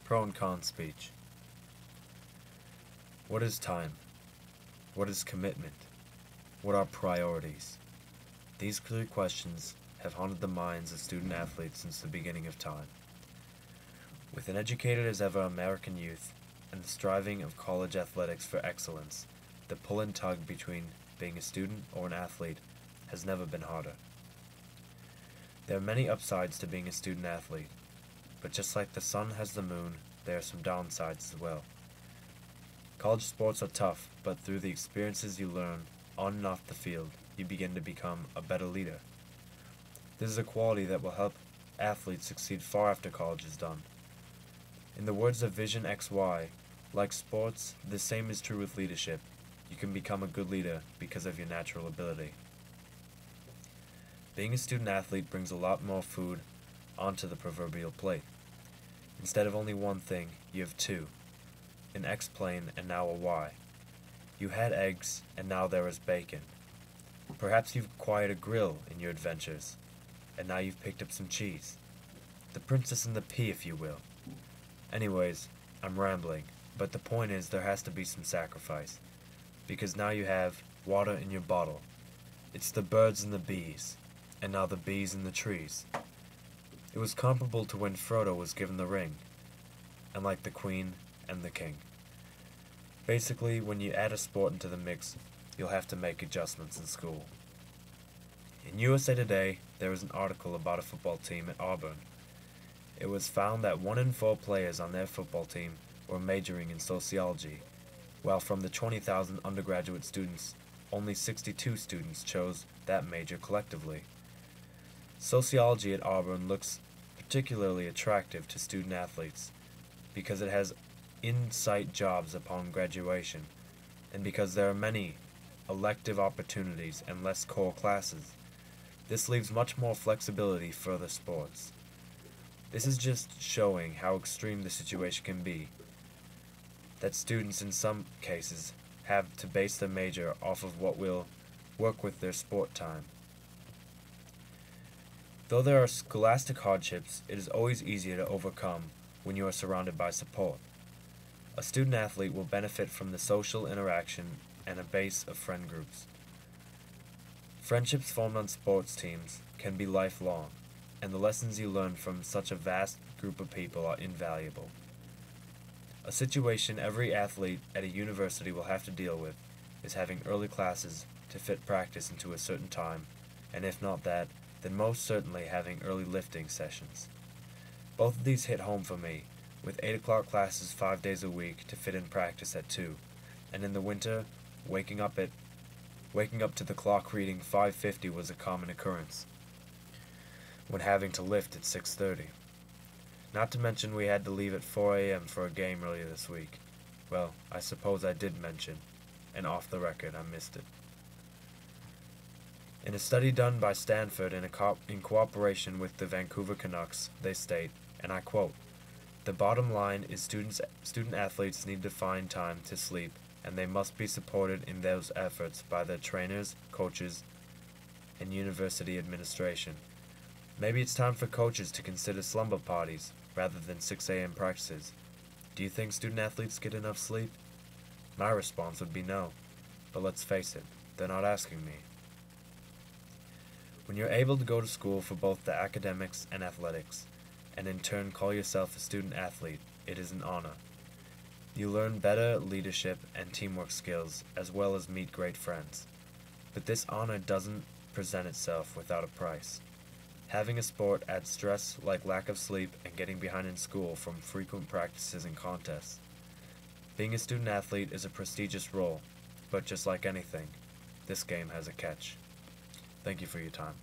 Pro and con speech. What is time? What is commitment? What are priorities? These three questions have haunted the minds of student athletes since the beginning of time. With an educated as ever American youth and the striving of college athletics for excellence, the pull and tug between being a student or an athlete has never been harder. There are many upsides to being a student athlete, but just like the sun has the moon, there are some downsides as well. College sports are tough, but through the experiences you learn on and off the field, you begin to become a better leader. This is a quality that will help athletes succeed far after college is done. In the words of Vision XY, like sports, the same is true with leadership. You can become a good leader because of your natural ability. Being a student athlete brings a lot more food onto the proverbial plate. Instead of only one thing, you have two. An X plane and now a Y. You had eggs and now there is bacon. Perhaps you've acquired a grill in your adventures, and now you've picked up some cheese. The princess and the pea, if you will. Anyways, I'm rambling, but the point is there has to be some sacrifice, because now you have water in your bottle. It's the birds and the bees, and now the bees and the trees. It was comparable to when Frodo was given the ring, and like the queen and the king. Basically, when you add a sport into the mix, you'll have to make adjustments in school. In USA Today, there was an article about a football team at Auburn. It was found that 1 in 4 players on their football team were majoring in sociology, while from the 20,000 undergraduate students, only 62 students chose that major collectively. Sociology at Auburn looks particularly attractive to student athletes because it has in-sight jobs upon graduation, and because there are many elective opportunities and less core classes. This leaves much more flexibility for other sports. This is just showing how extreme the situation can be, that students in some cases have to base their major off of what will work with their sport time. Though there are scholastic hardships, it is always easier to overcome when you are surrounded by support. A student athlete will benefit from the social interaction and a base of friend groups. Friendships formed on sports teams can be lifelong, and the lessons you learn from such a vast group of people are invaluable. A situation every athlete at a university will have to deal with is having early classes to fit practice into a certain time, and if not that, then most certainly having early lifting sessions. Both of these hit home for me, with 8 o'clock classes 5 days a week to fit in practice at 2, and in the winter, waking up to the clock reading 5:50 was a common occurrence, when having to lift at 6:30. Not to mention we had to leave at 4 a.m. for a game earlier this week. Well, I suppose I did mention, and off the record I missed it. In a study done by Stanford in cooperation with the Vancouver Canucks, they state, and I quote, "The bottom line is student athletes need to find time to sleep, and they must be supported in those efforts by their trainers, coaches, and university administration. Maybe it's time for coaches to consider slumber parties rather than 6 a.m. practices. Do you think student athletes get enough sleep?" My response would be no, but let's face it, they're not asking me. When you're able to go to school for both the academics and athletics, and in turn call yourself a student athlete, it is an honor. You learn better leadership and teamwork skills, as well as meet great friends. But this honor doesn't present itself without a price. Having a sport adds stress like lack of sleep and getting behind in school from frequent practices and contests. Being a student athlete is a prestigious role, but just like anything, this game has a catch. Thank you for your time.